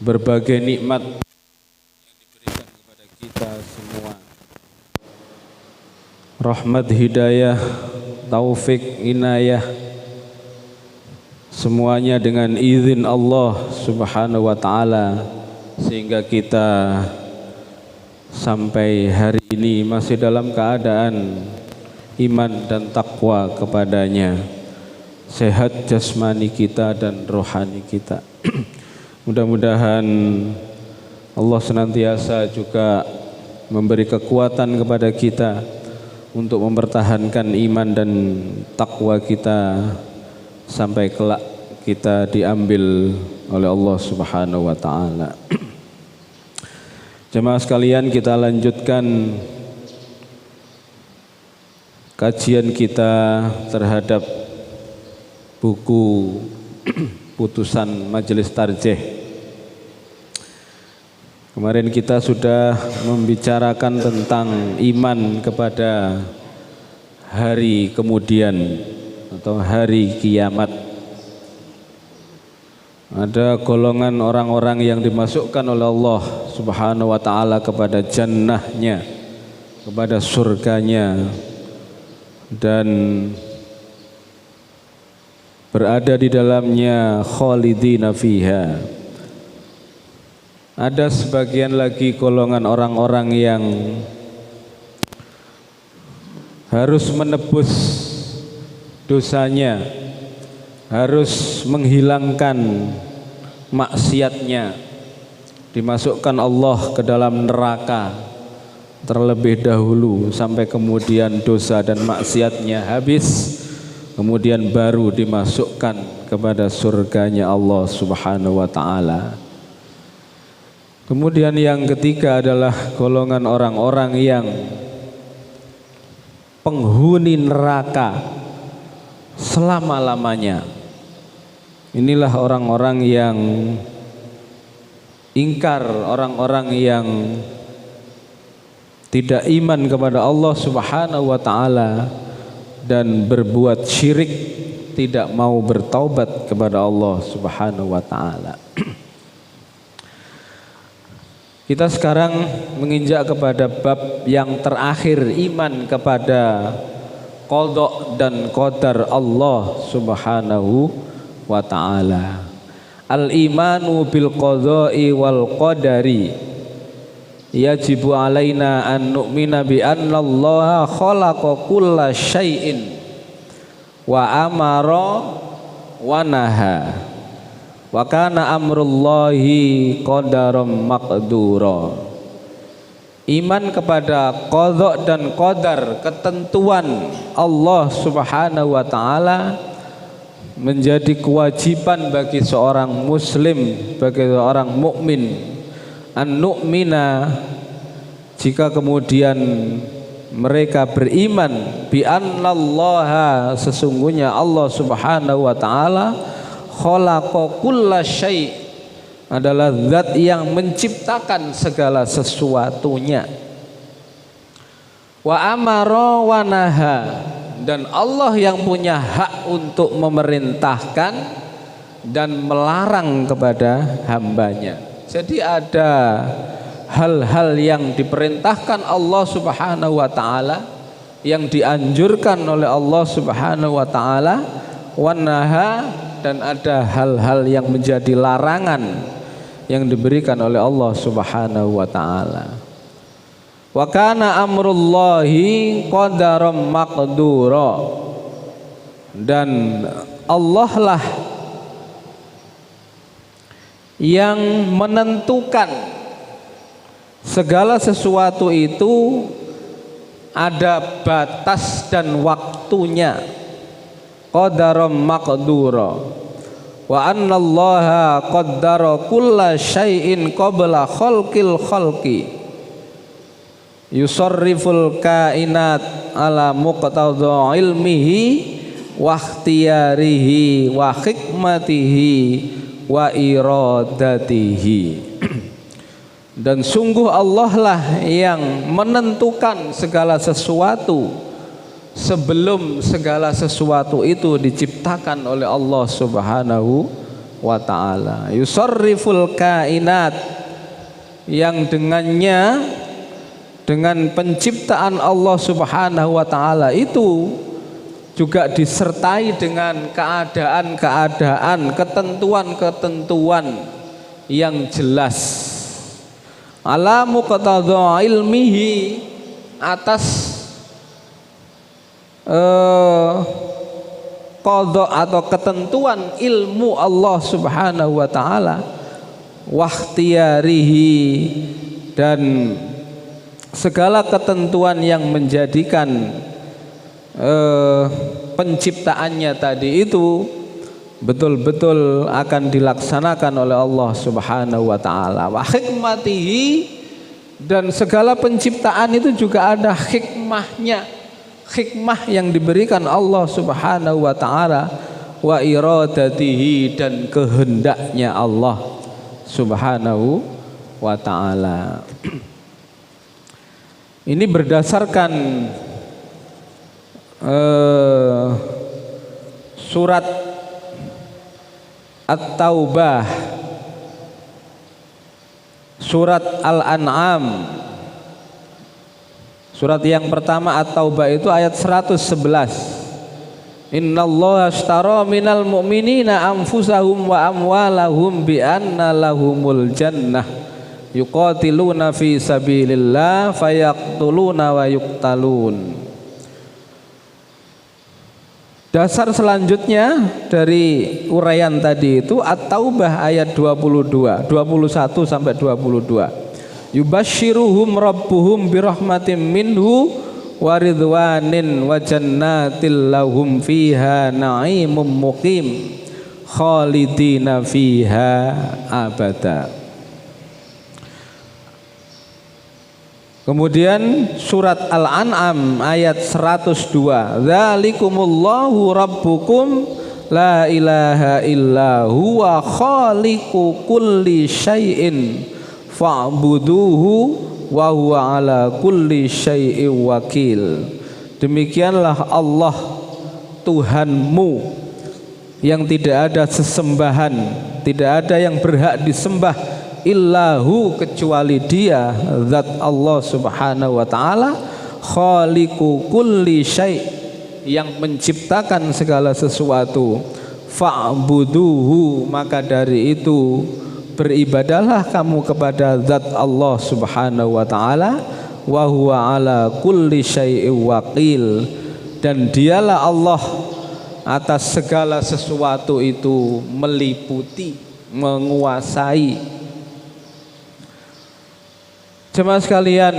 berbagai nikmat yang diberikan kepada kita semua, rahmat, hidayah, taufik, inayah, semuanya dengan izin Allah Subhanahu wa ta'ala, sehingga kita sampai hari ini masih dalam keadaan iman dan takwa kepadanya, sehat jasmani kita dan rohani kita. Mudah-mudahan Allah senantiasa juga memberi kekuatan kepada kita untuk mempertahankan iman dan takwa kita sampai kelak kita diambil oleh Allah Subhanahu wa ta'ala. Jemaah sekalian, kita lanjutkan kajian kita terhadap buku putusan Majelis Tarjih. Kemarin kita sudah membicarakan tentang iman kepada hari kemudian atau hari kiamat. Ada golongan orang-orang yang dimasukkan oleh Allah Subhanahu wa ta'ala kepada jannahnya, kepada surganya, dan berada di dalamnya khalidina fiha. Ada sebagian lagi golongan orang-orang yang harus menebus dosanya, harus menghilangkan maksiatnya, dimasukkan Allah ke dalam neraka terlebih dahulu sampai kemudian dosa dan maksiatnya habis, kemudian baru dimasukkan kepada surganya Allah Subhanahu wa ta'ala. Kemudian yang ketiga adalah golongan orang-orang yang penghuni neraka selama-lamanya. Inilah orang-orang yang ingkar, orang-orang yang tidak iman kepada Allah Subhanahu wa ta'ala dan berbuat syirik, tidak mau bertaubat kepada Allah Subhanahu wa ta'ala. Kita sekarang menginjak kepada bab yang terakhir, iman kepada qadha dan qadar Allah Subhanahu wa ta'ala. Al-imanu bil qadha'i wal qadari yajibu alaina an nu'mina bi anna Allah khalaqa kulla syai'in wa amara wa naha wa kana amrullahi qadaram maqdura. Iman kepada qadha dan qadar, ketentuan Allah Subhanahu wa ta'ala, menjadi kewajiban bagi seorang muslim, bagi seorang mukmin, an nu'mina, jika kemudian mereka beriman, bi annallaha, sesungguhnya Allah Subhanahu wa ta'ala, khalaqa kulla syai', adalah zat yang menciptakan segala sesuatunya, wa amara wa naha, dan Allah yang punya hak untuk memerintahkan dan melarang kepada hambanya. Jadi ada hal-hal yang diperintahkan Allah Subhanahu wa ta'ala, yang dianjurkan oleh Allah Subhanahu wa ta'ala, wa naha, dan ada hal-hal yang menjadi larangan yang diberikan oleh Allah Subhanahu wa ta'ala. Wa kana amrullahi qadaram maqdura, dan Allah lah yang menentukan segala sesuatu itu ada batas dan waktunya. Qadaram maqdura wa annallaha qaddara kulla syai'in qabla khalqil khalqi yusarriful kainat ala muqtadha ilmihi wa ikhtiyarihi wa hikmatihi wa iradatihi. Dan sungguh Allah lah yang menentukan segala sesuatu sebelum segala sesuatu itu diciptakan oleh Allah Subhanahu wa ta'ala. Yusarriful kainat, yang dengannya, dengan penciptaan Allah Subhanahu wa ta'ala itu juga disertai dengan keadaan-keadaan, ketentuan-ketentuan yang jelas. Ala muqtadha ilmihi, atas qadha atau ketentuan ilmu Allah Subhanahu wa ta'ala, wakhtiyarihi, dan segala ketentuan yang menjadikan penciptaannya tadi itu betul-betul akan dilaksanakan oleh Allah Subhanahu wa ta'ala. Wa hikmatihi, dan segala penciptaan itu juga ada hikmahnya, hikmah yang diberikan Allah Subhanahu wa ta'ala. Wa iradatihi, dan kehendaknya Allah Subhanahu wa ta'ala. Ini berdasarkan surat At-Taubah, surat Al-An'am, surat yang pertama At-Taubah itu ayat 111. Innallaha ashtara minal mu'minina anfusahum wa amwalahum bi anna lahumul jannah yuqatiluna fi sabilillah fayaqtuluna wa yuqtalun. Dasar selanjutnya dari uraian tadi itu At-Taubah ayat 21 sampai 22. Yubashshiruhum rabbuhum birahmatin minhu wa ridwanin wa jannatil lahum fiha na'imun muqim khalidina fiha abada. Kemudian surat Al-An'am ayat 102. Dzalikumullahu rabbukum la ilaha illa huwa khaliqu kulli syai'in fa'buduhu wa huwa ala kulli syai'in wakil. Demikianlah Allah Tuhanmu yang tidak ada sesembahan, tidak ada yang berhak disembah illahu, kecuali Dia, zat Allah Subhanahu wa ta'ala, khaliqu kulli syai', yang menciptakan segala sesuatu. Fa'buduhu, maka dari itu beribadahlah kamu kepada zat Allah Subhanahu wa ta'ala. Wa huwa ala kulli syai'in wakil, dan Dialah Allah atas segala sesuatu itu meliputi, menguasai. Jemaah sekalian,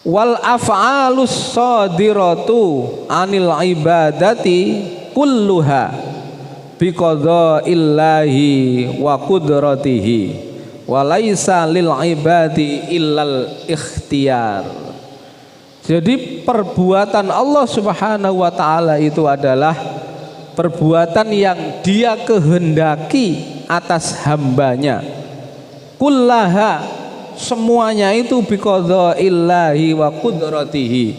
wal af'alus sadiratu anil ibadati kulluha biqadaillahi wa qudratihi wa laisa lil ibadi illal ikhtiyar. Jadi perbuatan Allah Subhanahu wa ta'ala itu adalah perbuatan yang Dia kehendaki atas hambanya. Kullaha, semuanya itu biqadaillahi wa qudratihi,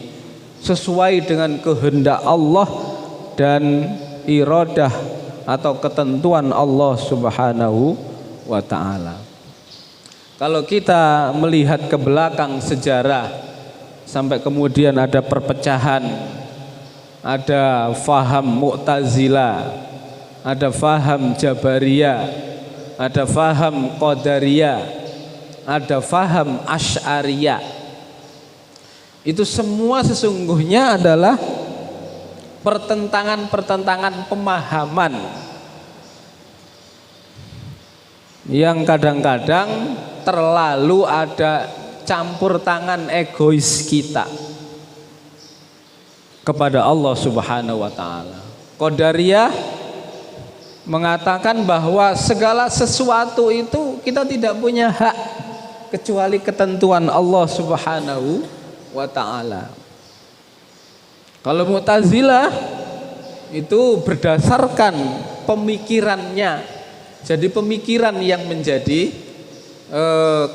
sesuai dengan kehendak Allah dan iradah atau ketentuan Allah Subhanahu wa ta'ala. Kalau kita melihat ke belakang sejarah sampai kemudian ada perpecahan, ada faham Mu'tazilah, ada faham Jabariyah, ada faham Qadariyah, ada faham Asy'ariyah. Itu semua sesungguhnya adalah pertentangan-pertentangan pemahaman yang kadang-kadang terlalu ada campur tangan egois kita kepada Allah Subhanahu wa ta'ala. Qadariyah mengatakan bahwa segala sesuatu itu kita tidak punya hak kecuali ketentuan Allah Subhanahu wa ta'ala. Kalau Mu'tazilah itu berdasarkan pemikirannya, jadi pemikiran yang menjadi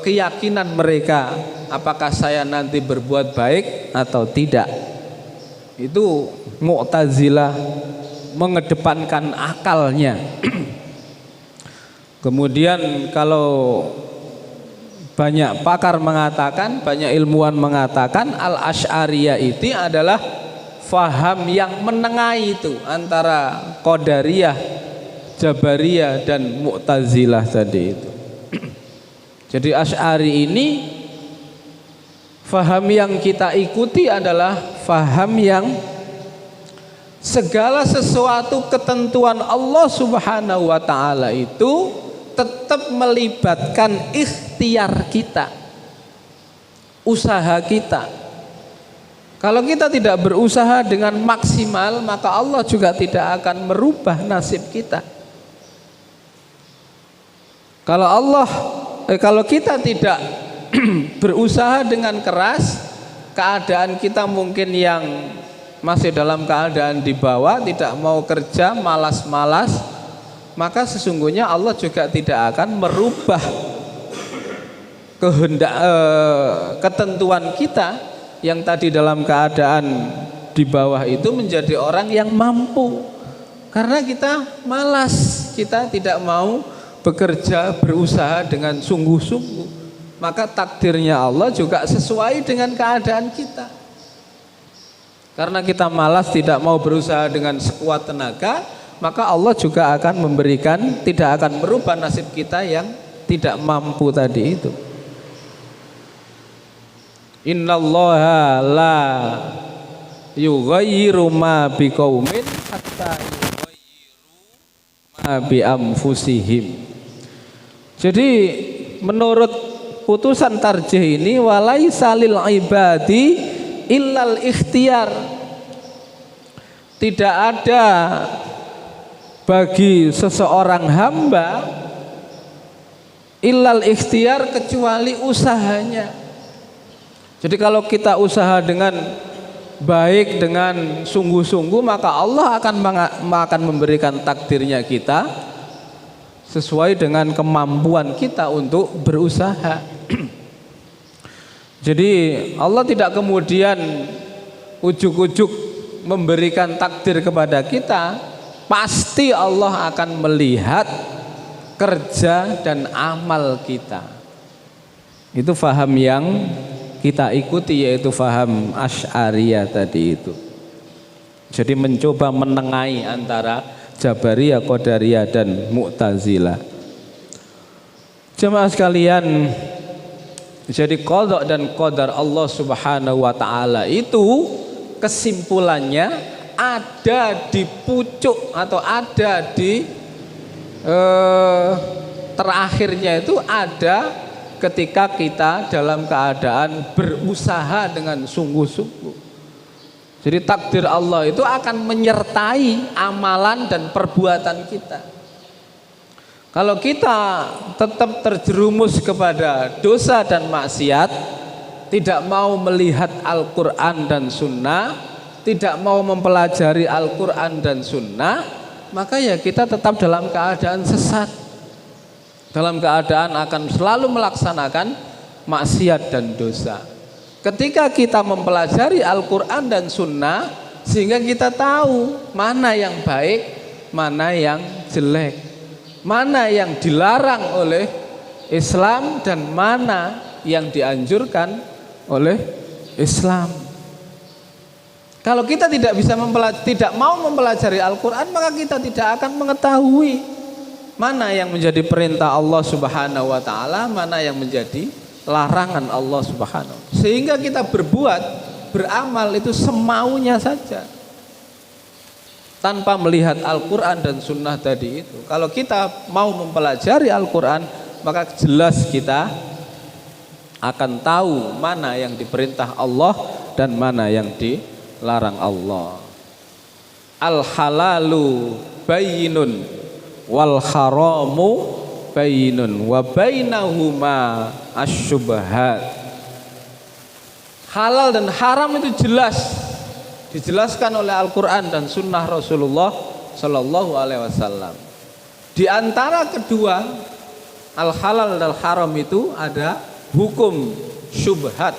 keyakinan mereka, apakah saya nanti berbuat baik atau tidak. Itu Mu'tazilah mengedepankan akalnya. Kemudian kalau banyak pakar mengatakan, banyak ilmuwan mengatakan al-Asy'ariyah itu adalah faham yang menengahi itu antara Qadariyah, Jabariyah dan Mu'tazilah tadi itu. Jadi Asy'ari ini faham yang kita ikuti adalah faham yang segala sesuatu ketentuan Allah Subhanahu wa taala itu tetap melibatkan ikhtiar kita, usaha kita. Kalau kita tidak berusaha dengan maksimal, maka Allah juga tidak akan merubah nasib kita. Kalau kita tidak berusaha dengan keras, keadaan kita mungkin yang masih dalam keadaan di bawah, tidak mau kerja, malas-malas, maka sesungguhnya Allah juga tidak akan merubah ketentuan kita yang tadi dalam keadaan di bawah itu menjadi orang yang mampu. Karena kita malas, kita tidak mau bekerja, berusaha dengan sungguh-sungguh, maka takdirnya Allah juga sesuai dengan keadaan kita. Karena kita malas, tidak mau berusaha dengan sekuat tenaga, maka Allah juga akan memberikan, tidak akan merubah nasib kita yang tidak mampu tadi itu. Innallaha la yughayyiru ma biqaumin hatta yughayyiru ma bi anfusihim. Jadi menurut putusan tarjih ini, walaisa lil ibadi illal ikhtiyar, tidak ada bagi seseorang hamba illal ikhtiyar kecuali usahanya. Jadi kalau kita usaha dengan baik, dengan sungguh-sungguh, maka Allah akan memberikan takdirnya kita sesuai dengan kemampuan kita untuk berusaha. Jadi Allah tidak kemudian ujuk-ujuk memberikan takdir kepada kita. Pasti Allah akan melihat kerja dan amal kita. Itu faham yang kita ikuti, yaitu faham Asy'ariyah tadi itu. Jadi mencoba menengahi antara Jabariyah, Qadariyah dan Mu'tazilah. Jemaah sekalian, jadi qada dan qadar Allah Subhanahu wa taala itu kesimpulannya ada di pucuk atau ada di terakhirnya itu ada ketika kita dalam keadaan berusaha dengan sungguh-sungguh. Jadi takdir Allah itu akan menyertai amalan dan perbuatan kita. Kalau kita tetap terjerumus kepada dosa dan maksiat, tidak mau melihat Al-Quran dan Sunnah, tidak mau mempelajari Al-Quran dan Sunnah, maka ya kita tetap dalam keadaan sesat, dalam keadaan akan selalu melaksanakan maksiat dan dosa. Ketika kita mempelajari Al-Quran dan Sunnah, sehingga kita tahu mana yang baik, mana yang jelek, mana yang dilarang oleh Islam dan mana yang dianjurkan oleh Islam. Kalau kita tidak mau mempelajari Al-Quran, maka kita tidak akan mengetahui mana yang menjadi perintah Allah Subhanahu wa taala, mana yang menjadi larangan Allah Subhanahu. Sehingga kita berbuat, beramal itu semaunya saja, tanpa melihat Al-Quran dan Sunnah tadi itu. Kalau kita mau mempelajari Al-Quran, maka jelas kita akan tahu mana yang diperintah Allah dan mana yang dilarang Allah. Al-halalu bayyinun wal haramu bayyinun wa bainahuma asyubhat. Halal dan haram itu jelas dijelaskan oleh Al-Quran dan Sunnah Rasulullah Sallallahu Alaihi Wasallam. Di antara kedua al-halal dan haram itu ada hukum syubhat.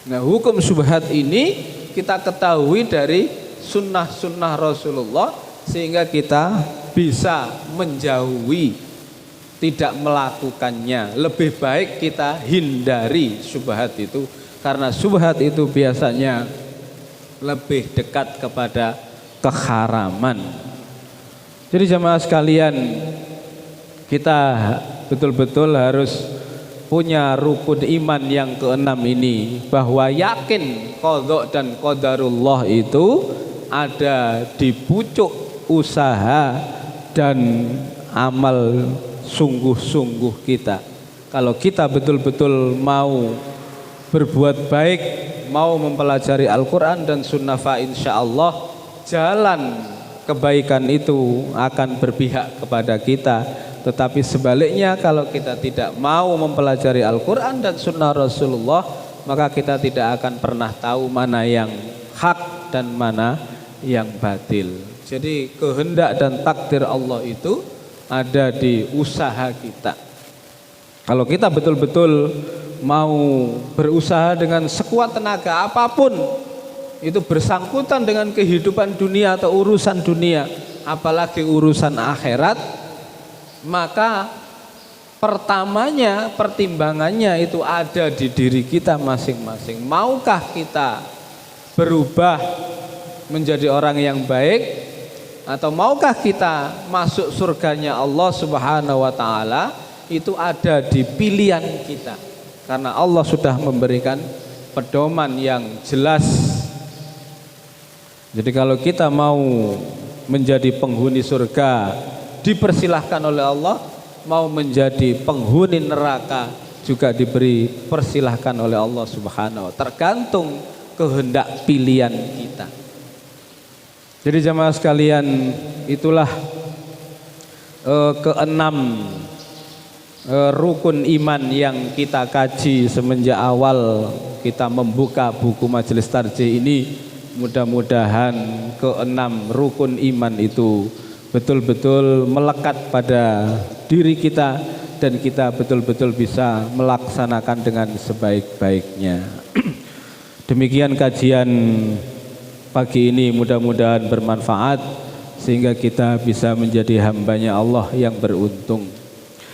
Nah, hukum syubhat ini kita ketahui dari sunnah-sunnah Rasulullah sehingga kita bisa menjauhi, tidak melakukannya. Lebih baik kita hindari syubhat itu, karena syubhat itu biasanya lebih dekat kepada keharaman. Jadi jamaah sekalian, kita betul-betul harus punya rukun iman yang keenam ini, bahwa yakin qadha dan qadarullah itu ada di pucuk usaha dan amal sungguh-sungguh kita. Kalau kita betul-betul mau berbuat baik, mau mempelajari Al-Quran dan Sunnah, fa insyaallah jalan kebaikan itu akan berpihak kepada kita. Tetapi sebaliknya, kalau kita tidak mau mempelajari Al-Quran dan Sunnah Rasulullah, maka kita tidak akan pernah tahu mana yang hak dan mana yang batil. Jadi kehendak dan takdir Allah itu ada di usaha kita. Kalau kita betul-betul mau berusaha dengan sekuat tenaga apapun, itu bersangkutan dengan kehidupan dunia atau urusan dunia, apalagi urusan akhirat, maka pertamanya pertimbangannya itu ada di diri kita masing-masing. Maukah kita berubah menjadi orang yang baik, atau maukah kita masuk surganya Allah Subhanahu wa taala? Itu ada di pilihan kita, karena Allah sudah memberikan pedoman yang jelas. Jadi kalau kita mau menjadi penghuni surga, dipersilahkan oleh Allah. Mau menjadi penghuni neraka juga diberi persilahkan oleh Allah Subhanahu wa taala, tergantung kehendak pilihan kita. Jadi jamaah sekalian, itulah keenam rukun iman yang kita kaji semenjak awal kita membuka buku Majelis Tarjih ini. Mudah-mudahan keenam rukun iman itu betul-betul melekat pada diri kita, dan kita betul-betul bisa melaksanakan dengan sebaik-baiknya. Demikian kajian pagi ini, mudah-mudahan bermanfaat sehingga kita bisa menjadi hambanya Allah yang beruntung.